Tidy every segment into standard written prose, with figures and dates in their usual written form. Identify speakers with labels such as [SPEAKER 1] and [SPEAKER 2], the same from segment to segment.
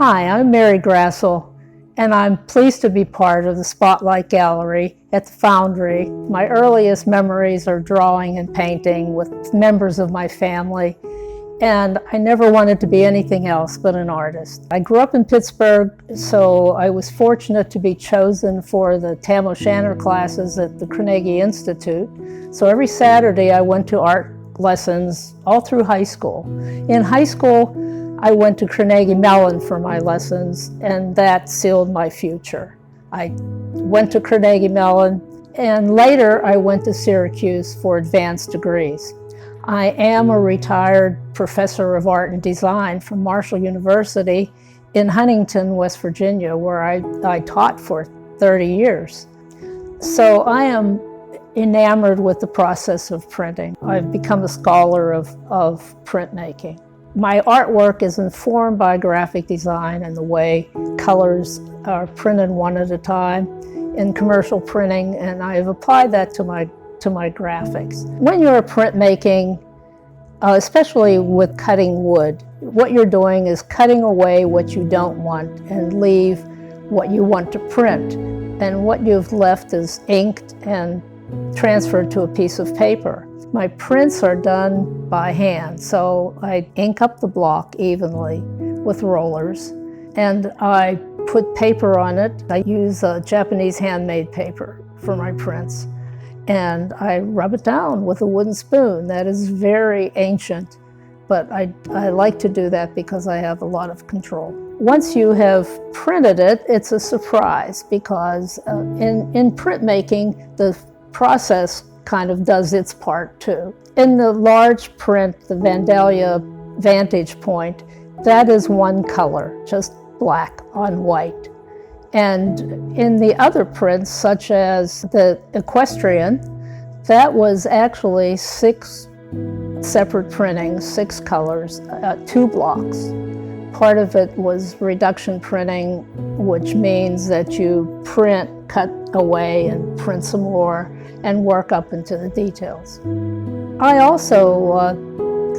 [SPEAKER 1] Hi, I'm Mary Grassell, and I'm pleased to be part of the Spotlight Gallery at the Foundry. My earliest memories are drawing and painting with members of my family, and I never wanted to be anything else but an artist. I grew up in Pittsburgh, so I was fortunate to be chosen for the Tam O'Shanter classes at the Carnegie Institute. So every Saturday I went to art lessons all through high school. In high school, I went to Carnegie Mellon for my lessons, and that sealed my future. I went to Carnegie Mellon, and later I went to Syracuse for advanced degrees. I am a retired professor of art and design from Marshall University in Huntington, West Virginia, where I taught for 30 years. So I am enamored with the process of printing. I've become a scholar of printmaking. My artwork is informed by graphic design and the way colors are printed one at a time in commercial printing, and I've applied that to my graphics. When you're printmaking, especially with cutting wood, what you're doing is cutting away what you don't want and leave what you want to print. And what you've left is inked and transferred to a piece of paper. My prints are done by hand, so I ink up the block evenly with rollers, and I put paper on it. I use Japanese handmade paper for my prints, and I rub it down with a wooden spoon. That is very ancient, but I like to do that because I have a lot of control. Once you have printed it, it's a surprise because in printmaking, the process kind of does its part too. In the large print, the Vandalia Vantage Point, that is one color, just black on white. And in the other prints, such as the Equestrian, that was actually 6 separate printings, 6 colors, 2 blocks. Part of it was reduction printing, which means that you print, cut away, and print some more, and work up into the details. I also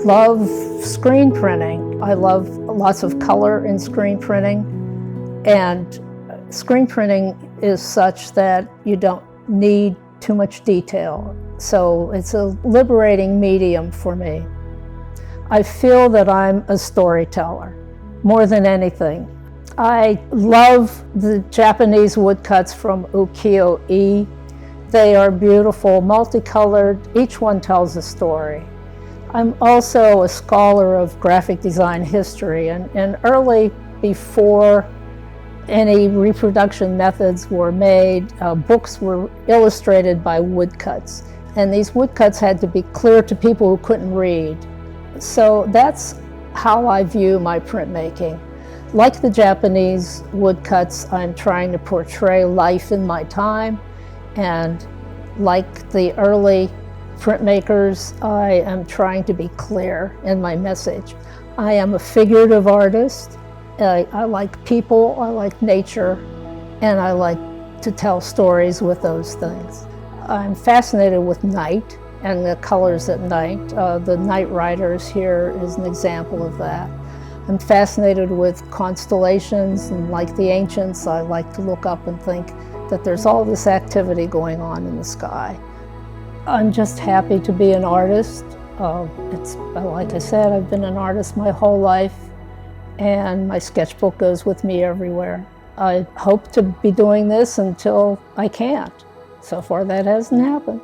[SPEAKER 1] love screen printing. I love lots of color in screen printing, and screen printing is such that you don't need too much detail. So it's a liberating medium for me. I feel that I'm a storyteller more than anything. I love the Japanese woodcuts from ukiyo-e. They are beautiful, multicolored. Each one tells a story. I'm also a scholar of graphic design history, and early, before any reproduction methods were made, books were illustrated by woodcuts. And these woodcuts had to be clear to people who couldn't read. So that's how I view my printmaking. Like the Japanese woodcuts, I'm trying to portray life in my time, and like the early printmakers, I am trying to be clear in my message. I am a figurative artist. I like people, I like nature, and I like to tell stories with those things. I'm fascinated with night and the colors at night. The Night Riders here is an example of that. I'm fascinated with constellations, and like the ancients, I like to look up and think that there's all this activity going on in the sky. I'm just happy to be an artist. Like I said, I've been an artist my whole life, and my sketchbook goes with me everywhere. I hope to be doing this until I can't. So far, that hasn't happened.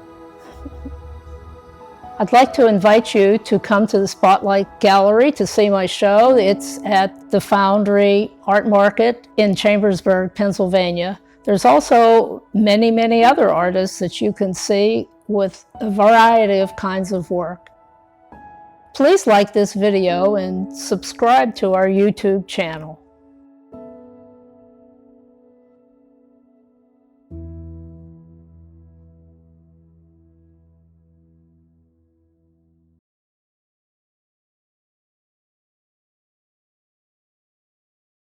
[SPEAKER 1] I'd like to invite you to come to the Spotlight Gallery to see my show. It's at the Foundry Art Market in Chambersburg, Pennsylvania. There's also many, many other artists that you can see with a variety of kinds of work. Please like this video and subscribe to our YouTube channel.